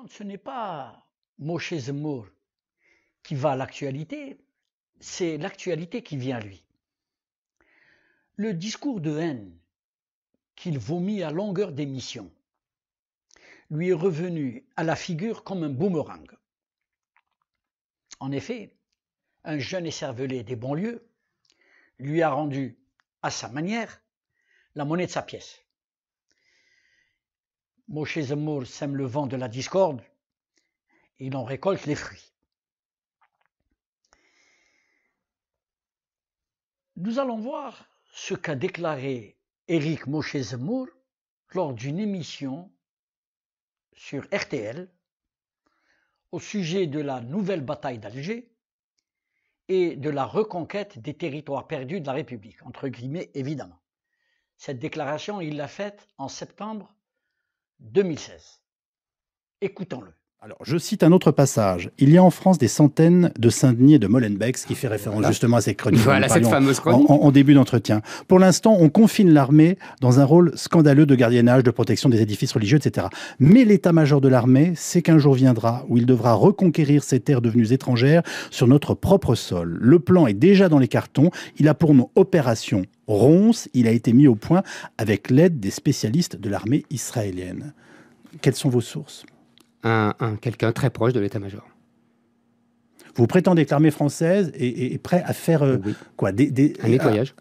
Ce n'est pas Moshe Zemmour qui va à l'actualité, c'est l'actualité qui vient à lui. Le discours de haine qu'il vomit à longueur d'émission lui est revenu à la figure comme un boomerang. En effet, un jeune écervelé des banlieues lui a rendu, à sa manière, la monnaie de sa pièce. Moshe Zemmour sème le vent de la discorde, et il en récolte les fruits. Nous allons voir ce qu'a déclaré Éric Moshe Zemmour lors d'une émission sur RTL au sujet de la nouvelle bataille d'Alger et de la reconquête des territoires perdus de la République, entre guillemets évidemment. Cette déclaration, il l'a faite en septembre 2016. Écoutons-le. Alors, je cite un autre passage. Il y a en France des centaines de Saint-Denis et de Molenbeek, ce qui fait référence justement à cette chronique. Voilà cette fameuse chronique. En début d'entretien. Pour l'instant, on confine l'armée dans un rôle scandaleux de gardiennage, de protection des édifices religieux, etc. Mais l'état-major de l'armée sait qu'un jour viendra où il devra reconquérir ces terres devenues étrangères sur notre propre sol. Le plan est déjà dans les cartons. Il a pour nom Opération Ronce. Il a été mis au point avec l'aide des spécialistes de l'armée israélienne. Quelles sont vos sources ? Quelqu'un très proche de l'état-major. Vous prétendez que l'armée française est prête à faire oui. quoi Un nettoyage.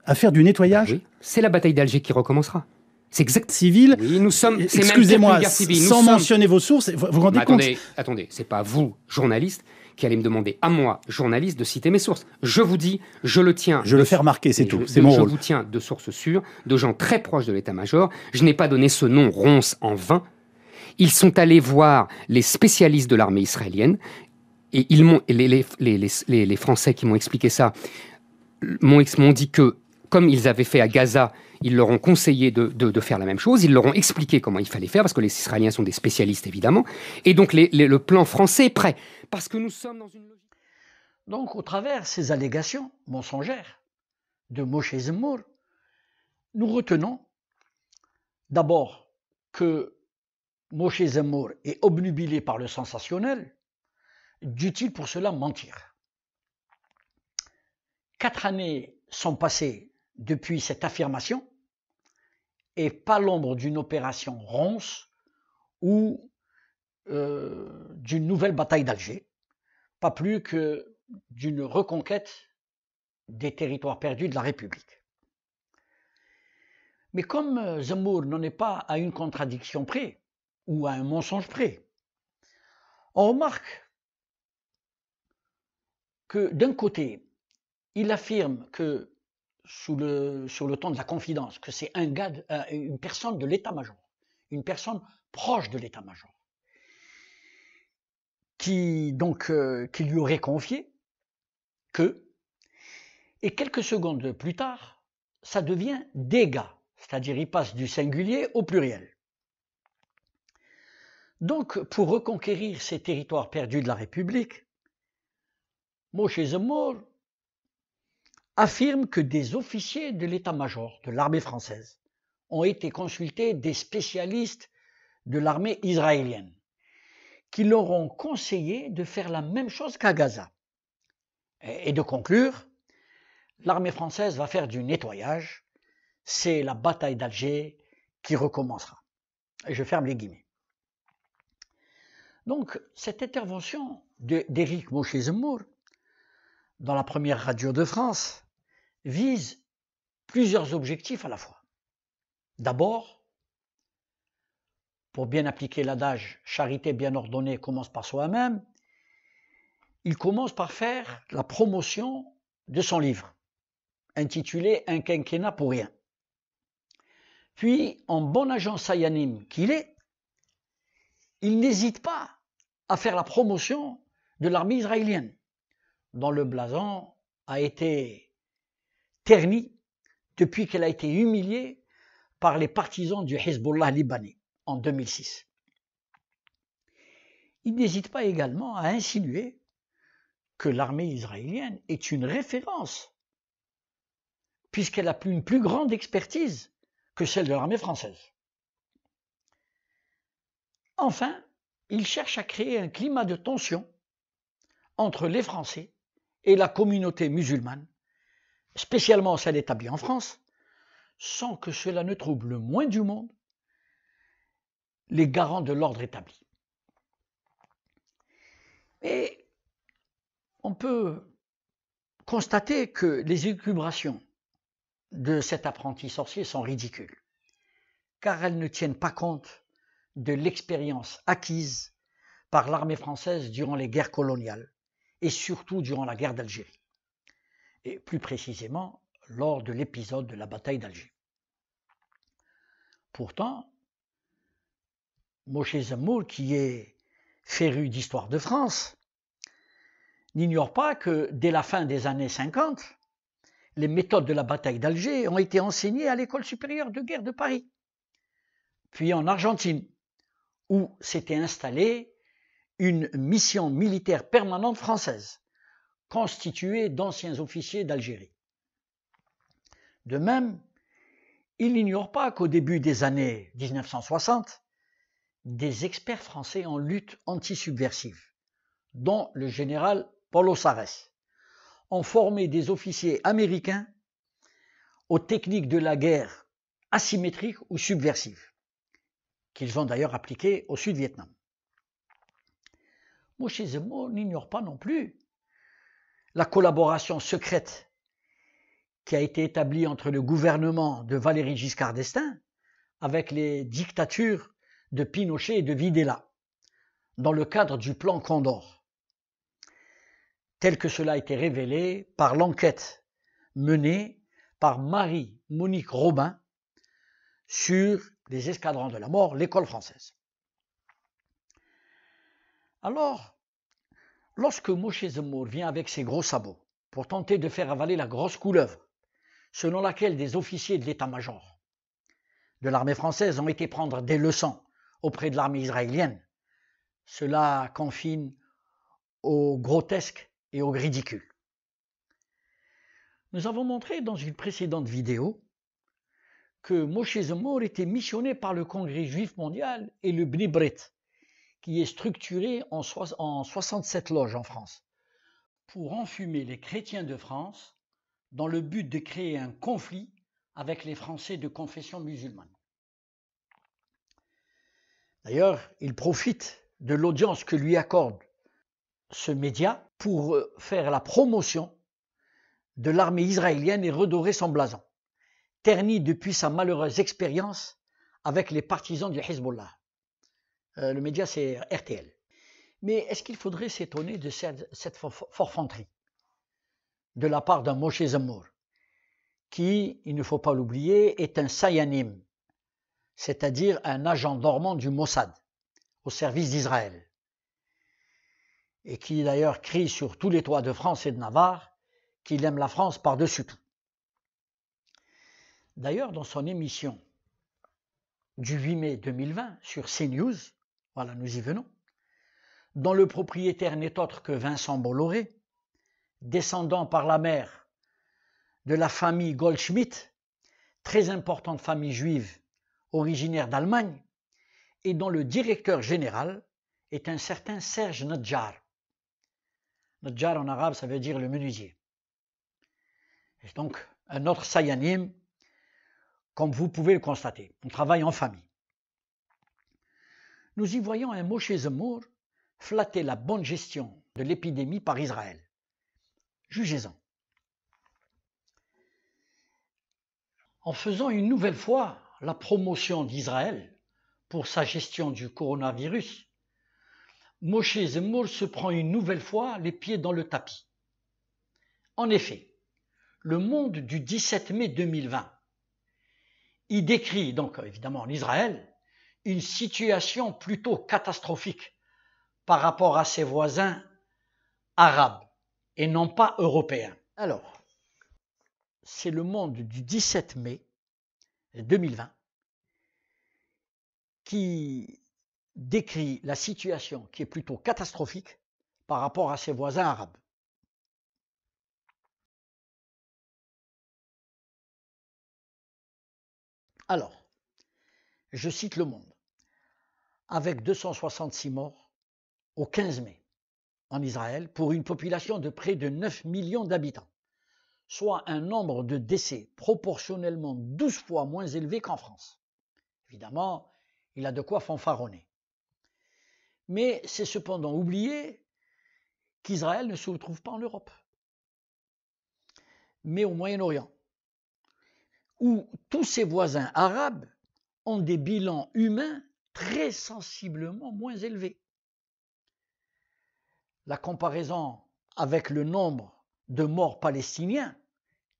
À faire du nettoyage? Oui. C'est la bataille d'Alger qui recommencera. C'est exact. Civil. Oui, nous sommes. Excusez-moi, sans mentionner vos sources, vous vous rendez compte? Attendez, c'est pas vous, journaliste, qui allez me demander à moi, journaliste, de citer mes sources. Je vous dis, je le tiens. Je le fais remarquer, c'est tout. C'est mon rôle. Je vous tiens de sources sûres, de gens très proches de l'état-major. Je n'ai pas donné ce nom Ronce en vain. Ils sont allés voir les spécialistes de l'armée israélienne et les Français qui m'ont expliqué ça m'ont dit que, comme ils avaient fait à Gaza, ils leur ont conseillé de faire la même chose. Ils leur ont expliqué comment il fallait faire, parce que les Israéliens sont des spécialistes, évidemment. Et donc, le plan français est prêt, parce que nous sommes dans une logique... Donc, au travers ces allégations mensongères de Moshe Zemmour, nous retenons d'abord que Moshe Zemmour est obnubilé par le sensationnel, dût-il pour cela mentir? 4 années sont passées depuis cette affirmation et pas l'ombre d'une opération Ronce ou d'une nouvelle bataille d'Alger, pas plus que d'une reconquête des territoires perdus de la République. Mais comme Zemmour n'en est pas à une contradiction près, ou à un mensonge près, on remarque que d'un côté, il affirme que, sur le ton de la confidence, que c'est une personne de l'état-major, une personne proche de l'état-major, qui lui aurait confié que, et quelques secondes plus tard, ça devient des gars, c'est-à-dire il passe du singulier au pluriel. Donc, pour reconquérir ces territoires perdus de la République, Moshe Zemmour affirme que des officiers de l'état-major de l'armée française ont été consultés des spécialistes de l'armée israélienne, qui leur ont conseillé de faire la même chose qu'à Gaza, et de conclure, l'armée française va faire du nettoyage, c'est la bataille d'Alger qui recommencera. Et je ferme les guillemets. Donc, cette intervention d'Éric Moshe Zemmour dans la première radio de France vise plusieurs objectifs à la fois. D'abord, pour bien appliquer l'adage « charité bien ordonnée commence par soi-même », il commence par faire la promotion de son livre, intitulé « Un quinquennat pour rien ». Puis, en bon agent sayanim qu'il est, il n'hésite pas à faire la promotion de l'armée israélienne, dont le blason a été terni depuis qu'elle a été humiliée par les partisans du Hezbollah libanais en 2006. Il n'hésite pas également à insinuer que l'armée israélienne est une référence, puisqu'elle a une plus grande expertise que celle de l'armée française. Enfin, il cherche à créer un climat de tension entre les Français et la communauté musulmane, spécialement celle établie en France, sans que cela ne trouble le moins du monde les garants de l'ordre établi. Et on peut constater que les élucubrations de cet apprenti sorcier sont ridicules, car elles ne tiennent pas compte de l'expérience acquise par l'armée française durant les guerres coloniales, et surtout durant la guerre d'Algérie, et plus précisément lors de l'épisode de la bataille d'Alger. Pourtant, Moshe Zemmour, qui est féru d'histoire de France, n'ignore pas que dès la fin des années 50, les méthodes de la bataille d'Alger ont été enseignées à l'École supérieure de guerre de Paris, puis en Argentine, où s'était installée une mission militaire permanente française, constituée d'anciens officiers d'Algérie. De même, il n'ignore pas qu'au début des années 1960, des experts français en lutte anti-subversive, dont le général Paulo Sarres, ont formé des officiers américains aux techniques de la guerre asymétriques ou subversives, qu'ils ont d'ailleurs appliquées au Sud-Vietnam. Moshe Zemmour n'ignore pas non plus la collaboration secrète qui a été établie entre le gouvernement de Valéry Giscard d'Estaing avec les dictatures de Pinochet et de Videla, dans le cadre du plan Condor, tel que cela a été révélé par l'enquête menée par Marie-Monique Robin sur les escadrons de la mort, l'école française. Alors, lorsque Moshe Zemmour vient avec ses gros sabots pour tenter de faire avaler la grosse couleuvre, selon laquelle des officiers de l'état-major de l'armée française ont été prendre des leçons auprès de l'armée israélienne, cela confine au grotesque et au ridicule. Nous avons montré dans une précédente vidéo que Moshe Zemmour était missionné par le Congrès juif mondial et le Bnei Brit, qui est structuré en 67 loges en France, pour enfumer les chrétiens de France dans le but de créer un conflit avec les Français de confession musulmane. D'ailleurs, il profite de l'audience que lui accorde ce média pour faire la promotion de l'armée israélienne et redorer son blason, terni depuis sa malheureuse expérience avec les partisans du Hezbollah. Le média, c'est RTL. Mais est-ce qu'il faudrait s'étonner de cette forfanterie de la part d'un Moshe Zemmour, qui, il ne faut pas l'oublier, est un Sayanim, c'est-à-dire un agent dormant du Mossad, au service d'Israël, et qui d'ailleurs crie sur tous les toits de France et de Navarre qu'il aime la France par-dessus tout. D'ailleurs, dans son émission du 8 mai 2020 sur CNews, voilà, nous y venons, dont le propriétaire n'est autre que Vincent Bolloré, descendant par la mère de la famille Goldschmidt, très importante famille juive originaire d'Allemagne, et dont le directeur général est un certain Serge Nadjar. Nadjar en arabe, ça veut dire le menuisier. Et donc, un autre Sayanim, comme vous pouvez le constater. On travaille en famille. Nous y voyons un Moshe Zemmour flatter la bonne gestion de l'épidémie par Israël. Jugez-en. En faisant une nouvelle fois la promotion d'Israël pour sa gestion du coronavirus, Moshe Zemmour se prend une nouvelle fois les pieds dans le tapis. En effet, Le Monde du 17 mai 2020, il décrit donc évidemment en Israël une situation plutôt catastrophique par rapport à ses voisins arabes et non pas européens. Alors, c'est Le Monde du 17 mai 2020 qui décrit la situation qui est plutôt catastrophique par rapport à ses voisins arabes. Alors, je cite Le Monde. avec 266 morts au 15 mai en Israël pour une population de près de 9 millions d'habitants, soit un nombre de décès proportionnellement 12 fois moins élevé qu'en France. Évidemment, il a de quoi fanfaronner. Mais c'est cependant oublier qu'Israël ne se trouve pas en Europe, mais au Moyen-Orient, où tous ses voisins arabes ont des bilans humains très sensiblement moins élevés. La comparaison avec le nombre de morts palestiniens,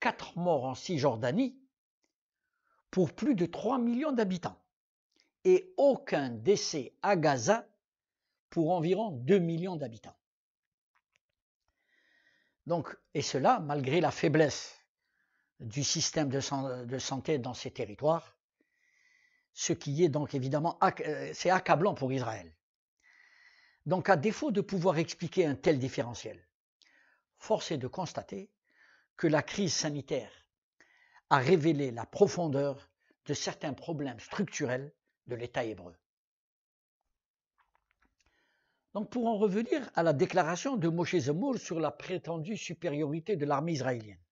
4 morts en Cisjordanie, pour plus de 3 millions d'habitants, et aucun décès à Gaza pour environ 2 millions d'habitants. Donc, et cela malgré la faiblesse du système de santé dans ces territoires, ce qui est donc évidemment c'est accablant pour Israël. Donc, à défaut de pouvoir expliquer un tel différentiel, force est de constater que la crise sanitaire a révélé la profondeur de certains problèmes structurels de l'État hébreu. Donc, pour en revenir à la déclaration de Moshe Zemmour sur la prétendue supériorité de l'armée israélienne,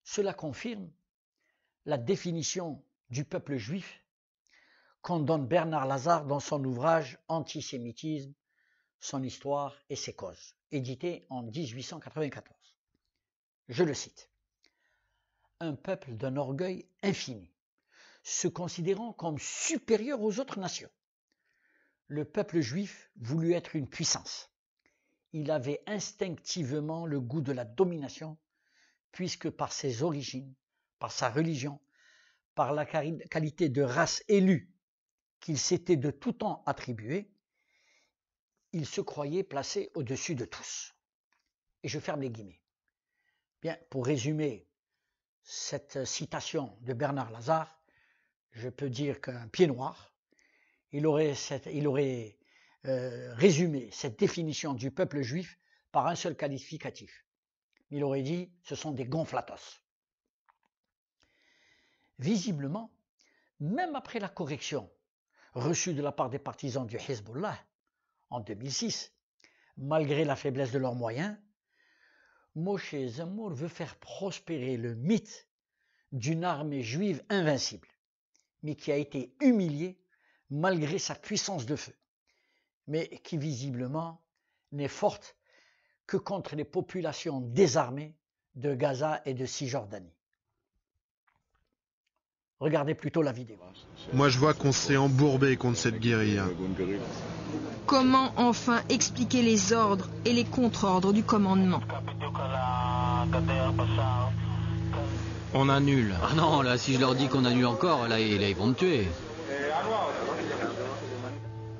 cela confirme la définition du peuple juif qu'en donne Bernard Lazare dans son ouvrage Antisémitisme, son histoire et ses causes, édité en 1894. Je le cite. Un peuple d'un orgueil infini, se considérant comme supérieur aux autres nations. Le peuple juif voulut être une puissance. Il avait instinctivement le goût de la domination, puisque par ses origines, par sa religion, par la qualité de race élue qu'il s'était de tout temps attribuée, il se croyait placé au-dessus de tous. Et je ferme les guillemets. Bien, pour résumer cette citation de Bernard Lazare, je peux dire qu'un pied noir, il aurait résumé cette définition du peuple juif par un seul qualificatif. Il aurait dit « ce sont des gonflatos ». Visiblement, même après la correction reçue de la part des partisans du Hezbollah en 2006, malgré la faiblesse de leurs moyens, Moshe Zemmour veut faire prospérer le mythe d'une armée juive invincible, mais qui a été humiliée malgré sa puissance de feu, mais qui visiblement n'est forte que contre les populations désarmées de Gaza et de Cisjordanie. Regardez plutôt la vidéo. Moi je vois qu'on s'est embourbé contre cette guérilla. Comment enfin expliquer les ordres et les contre-ordres du commandement? On annule. Ah non, là, si je leur dis qu'on annule encore, là, ils vont me tuer.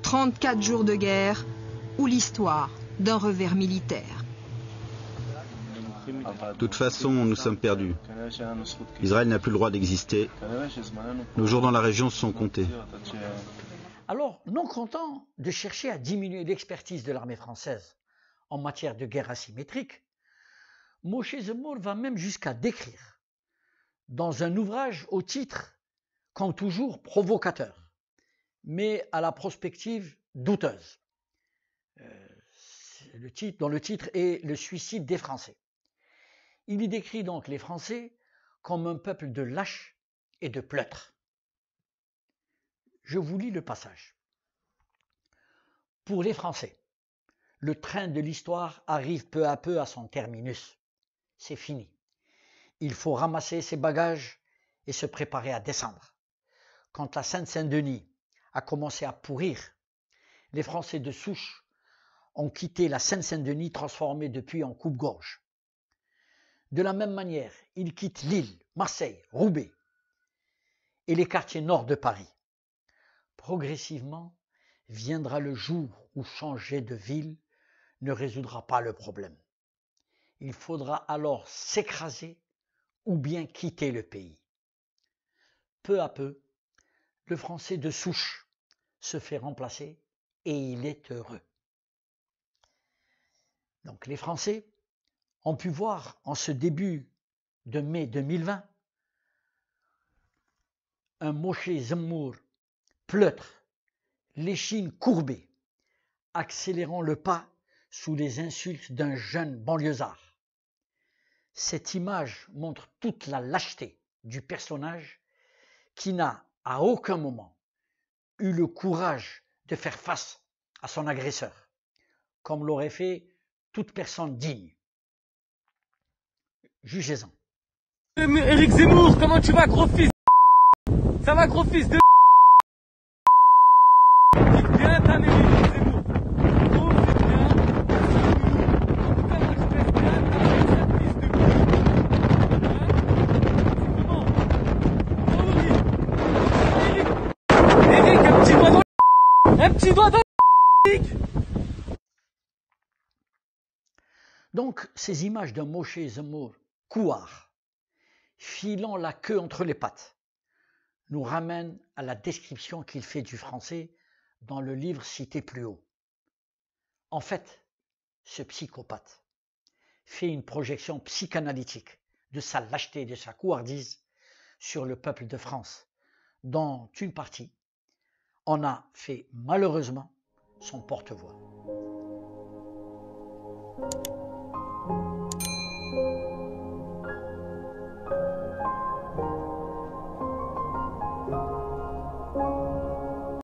34 jours de guerre ou l'histoire d'un revers militaire. De toute façon, nous sommes perdus. Israël n'a plus le droit d'exister. Nos jours dans la région sont comptés. Alors, non content de chercher à diminuer l'expertise de l'armée française en matière de guerre asymétrique, Moshe Zemmour va même jusqu'à décrire, dans un ouvrage au titre, comme toujours, provocateur, mais à la prospective douteuse, dont le titre est « Le suicide des Français ». Il y décrit donc les Français comme un peuple de lâches et de pleutres. Je vous lis le passage. Pour les Français, le train de l'histoire arrive peu à peu à son terminus. C'est fini. Il faut ramasser ses bagages et se préparer à descendre. Quand la Seine-Saint-Denis a commencé à pourrir, les Français de souche ont quitté la Seine-Saint-Denis transformée depuis en coupe-gorge. De la même manière, ils quittent Lille, Marseille, Roubaix et les quartiers nord de Paris. Progressivement, viendra le jour où changer de ville ne résoudra pas le problème. Il faudra alors s'écraser ou bien quitter le pays. Peu à peu, le Français de souche se fait remplacer et il est heureux. Donc les Français ont pu voir en ce début de mai 2020 un Moshe Zemmour pleutre l'échine courbée, accélérant le pas sous les insultes d'un jeune banlieusard. Cette image montre toute la lâcheté du personnage qui n'a à aucun moment eu le courage de faire face à son agresseur, comme l'aurait fait toute personne digne. Jugez-en. Éric Zemmour, comment tu vas, gros fils? Ça va, gros fils de... Bien ta mère, Éric Zemmour. Oh, c'est bien. Comment tu fais bien ta mère, fils de... Comment? Oh oui. Éric, un petit doigt dans le... Un petit doigt dans le... Éric. Donc, ces images d'un Moshe Zemmour couard, filant la queue entre les pattes, nous ramènent à la description qu'il fait du français dans le livre cité plus haut. En fait, ce psychopathe fait une projection psychanalytique de sa lâcheté et de sa couardise sur le peuple de France, dont une partie en a fait malheureusement son porte-voix.